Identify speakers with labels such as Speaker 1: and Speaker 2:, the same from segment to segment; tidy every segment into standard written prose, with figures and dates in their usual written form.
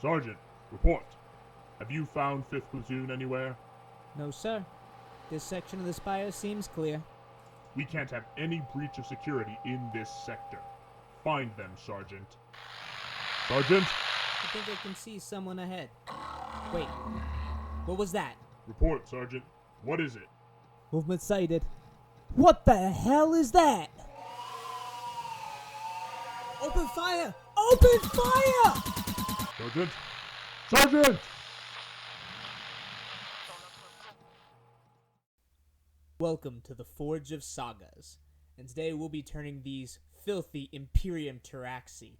Speaker 1: Sergeant, report. Have you found 5th Platoon anywhere?
Speaker 2: No, sir. This section of the spires seems clear.
Speaker 1: We can't have any breach of security in this sector. Find them, Sergeant. Sergeant?
Speaker 2: I think I can see someone ahead. Wait, what was that?
Speaker 1: Report, Sergeant. What is it?
Speaker 2: Movement sighted. What the hell is that? Open fire! Open fire!
Speaker 1: Sergeant? Sergeant!
Speaker 2: Welcome to the Forge of Sagas, and today we'll be turning these filthy Imperium Pteraxii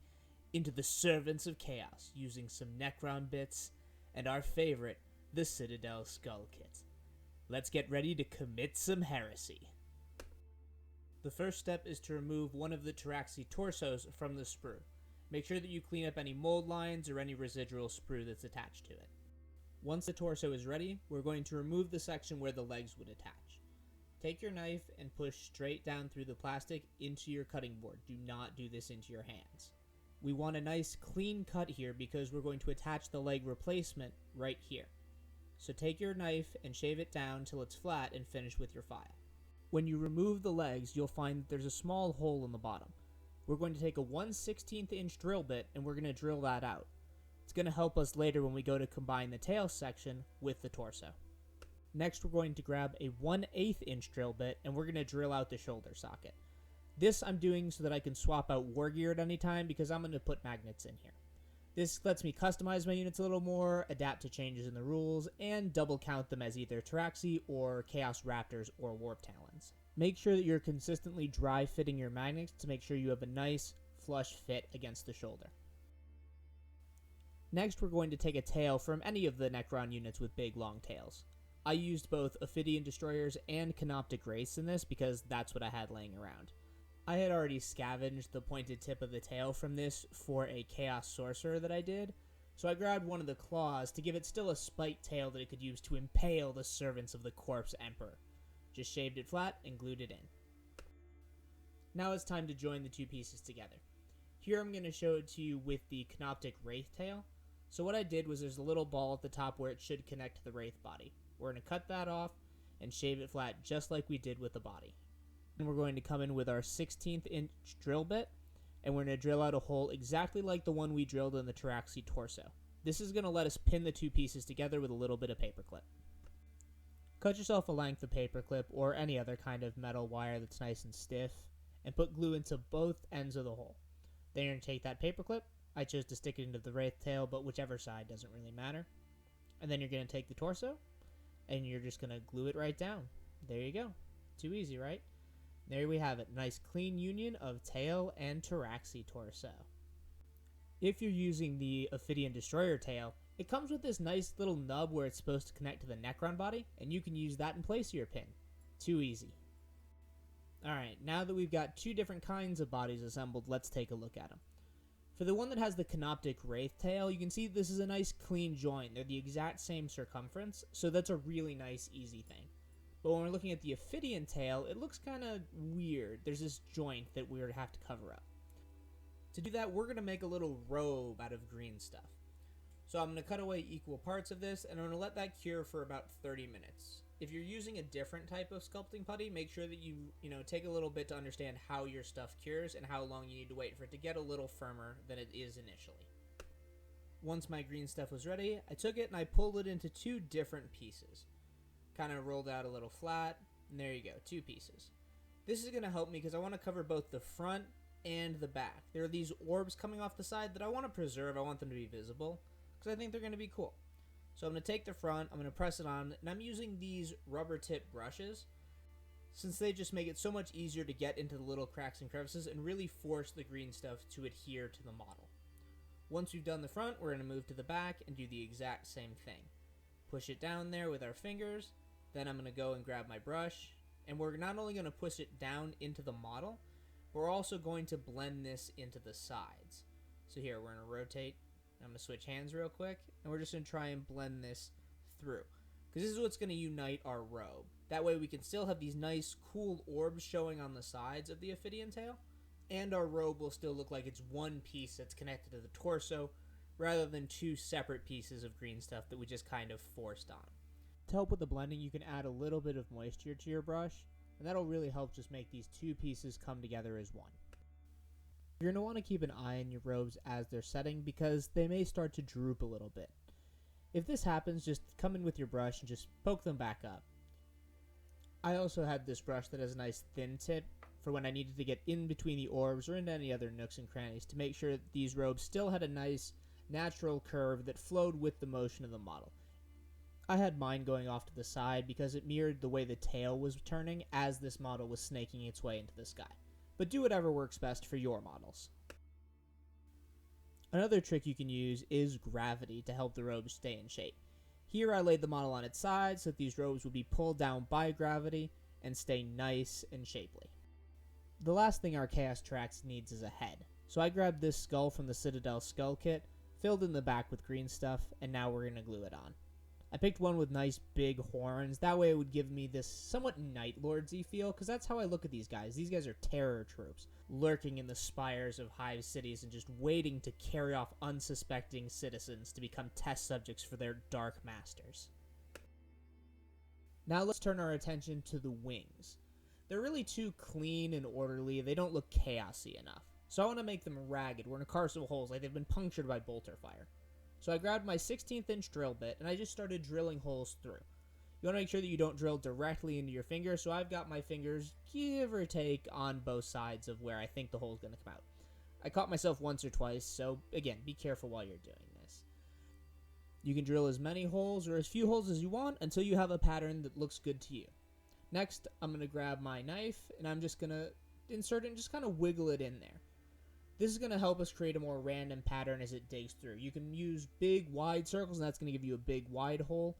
Speaker 2: into the servants of chaos using some Necron bits and our favorite, the Citadel Skull Kit. Let's get ready to commit some heresy. The first step is to remove one of the Pteraxii torsos from the sprue. Make sure that you clean up any mold lines or any residual sprue that's attached to it. Once the torso is ready, we're going to remove the section where the legs would attach. Take your knife and push straight down through the plastic into your cutting board. Do not do this into your hands. We want a nice clean cut here because we're going to attach the leg replacement right here. So take your knife and shave it down till it's flat and finish with your file. When you remove the legs, you'll find that there's a small hole in the bottom. We're going to take a 1/16 inch drill bit and we're going to drill that out. It's going to help us later when we go to combine the tail section with the torso. Next, we're going to grab a 1/8 inch drill bit and we're going to drill out the shoulder socket. This I'm doing so that I can swap out war gear at any time because I'm going to put magnets in here. This lets me customize my units a little more, adapt to changes in the rules, and double count them as either Pteraxii or Chaos Raptors or Warp Talons. Make sure that you're consistently dry fitting your magnets to make sure you have a nice flush fit against the shoulder. Next, we're going to take a tail from any of the Necron units with big long tails. I used both Ophidian Destroyers and Canoptic Wraiths in this because that's what I had laying around. I had already scavenged the pointed tip of the tail from this for a Chaos Sorcerer that I did, so I grabbed one of the claws to give it still a spiked tail that it could use to impale the servants of the Corpse Emperor. Just shaved it flat and glued it in. Now it's time to join the two pieces together. Here I'm going to show it to you with the Canoptic Wraith tail. So what I did was there's a little ball at the top where it should connect to the Wraith body. We're going to cut that off and shave it flat just like we did with the body. And we're going to come in with our 16th inch drill bit, and we're going to drill out a hole exactly like the one we drilled in the Pteraxii torso. This is going to let us pin the two pieces together with a little bit of paperclip. Cut yourself a length of paperclip or any other kind of metal wire that's nice and stiff, and put glue into both ends of the hole. Then you're going to take that paperclip. I chose to stick it into the Wraith tail, but whichever side doesn't really matter. And then you're going to take the torso, and you're just going to glue it right down. There you go. Too easy, right? There we have it. Nice clean union of tail and Pteraxii torso. If you're using the Ophidian Destroyer tail, it comes with this nice little nub where it's supposed to connect to the Necron body, and you can use that in place of your pin. Too easy. Alright, now that we've got two different kinds of bodies assembled, let's take a look at them. For the one that has the Canoptic Wraith tail, you can see this is a nice clean joint. They're the exact same circumference, so that's a really nice, easy thing. But when we're looking at the Ophidian tail, it looks kind of weird. There's this joint that we would have to cover up. To do that, we're going to make a little robe out of green stuff. So I'm going to cut away equal parts of this, and I'm going to let that cure for about 30 minutes. If you're using a different type of sculpting putty, make sure that you take a little bit to understand how your stuff cures and how long you need to wait for it to get a little firmer than it is initially. Once my green stuff was ready, I took it and I pulled it into two different pieces. Kind of rolled out a little flat, and there you go, two pieces. This is going to help me because I want to cover both the front and the back. There are these orbs coming off the side that I want to preserve. I want them to be visible because I think they're going to be cool. So I'm going to take the front, I'm going to press it on, and I'm using these rubber tip brushes since they just make it so much easier to get into the little cracks and crevices and really force the green stuff to adhere to the model. Once we've done the front, we're going to move to the back and do the exact same thing. Push it down there with our fingers, then I'm going to go and grab my brush, and we're not only going to push it down into the model, we're also going to blend this into the sides. So here, we're going to rotate. I'm going to switch hands real quick, and we're just going to try and blend this through. Because this is what's going to unite our robe. That way we can still have these nice, cool orbs showing on the sides of the Ophidian tail, and our robe will still look like it's one piece that's connected to the torso, rather than two separate pieces of green stuff that we just kind of forced on. To help with the blending, you can add a little bit of moisture to your brush, and that'll really help just make these two pieces come together as one. You're going to want to keep an eye on your robes as they're setting because they may start to droop a little bit. If this happens, just come in with your brush and just poke them back up. I also had this brush that has a nice thin tip for when I needed to get in between the orbs or into any other nooks and crannies to make sure that these robes still had a nice natural curve that flowed with the motion of the model. I had mine going off to the side because it mirrored the way the tail was turning as this model was snaking its way into the sky. But do whatever works best for your models. Another trick you can use is gravity to help the robes stay in shape. Here I laid the model on its side so that these robes would be pulled down by gravity and stay nice and shapely. The last thing our Chaos Pteraxii needs is a head, so I grabbed this skull from the Citadel skull kit, filled in the back with green stuff, and now we're going to glue it on. I picked one with nice big horns, that way it would give me this somewhat Night Lords-y feel, because that's how I look at these guys. These guys are terror troops, lurking in the spires of hive cities and just waiting to carry off unsuspecting citizens to become test subjects for their dark masters. Now let's turn our attention to the wings. They're really too clean and orderly, they don't look chaosy enough. So I want to make them ragged, or in carceral holes like they've been punctured by bolter fire. So I grabbed my 16th inch drill bit and I just started drilling holes through. You want to make sure that you don't drill directly into your finger, so I've got my fingers, give or take, on both sides of where I think the hole is going to come out. I caught myself once or twice, so again, be careful while you're doing this. You can drill as many holes or as few holes as you want until you have a pattern that looks good to you. Next, I'm going to grab my knife and I'm just going to insert it and just kind of wiggle it in there. This is going to help us create a more random pattern as it digs through. You can use big, wide circles, and that's going to give you a big, wide hole.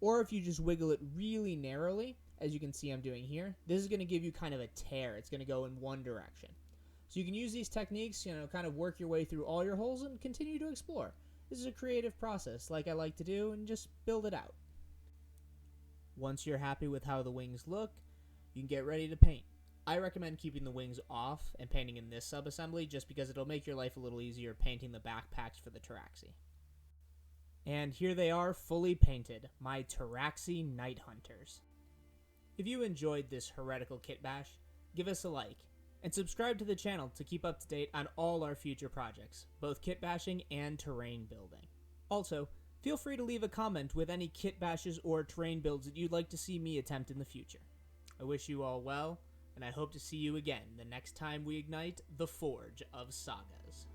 Speaker 2: Or if you just wiggle it really narrowly, as you can see I'm doing here, this is going to give you kind of a tear. It's going to go in one direction. So you can use these techniques, kind of work your way through all your holes and continue to explore. This is a creative process, like I like to do, and just build it out. Once you're happy with how the wings look, you can get ready to paint. I recommend keeping the wings off and painting in this sub-assembly just because it'll make your life a little easier painting the backpacks for the Pteraxii. And here they are, fully painted, my Pteraxii Nighthunters. If you enjoyed this heretical kitbash, give us a like, and subscribe to the channel to keep up to date on all our future projects, both kitbashing and terrain building. Also, feel free to leave a comment with any kitbashes or terrain builds that you'd like to see me attempt in the future. I wish you all well, and I hope to see you again the next time we ignite the Forge of Sagas.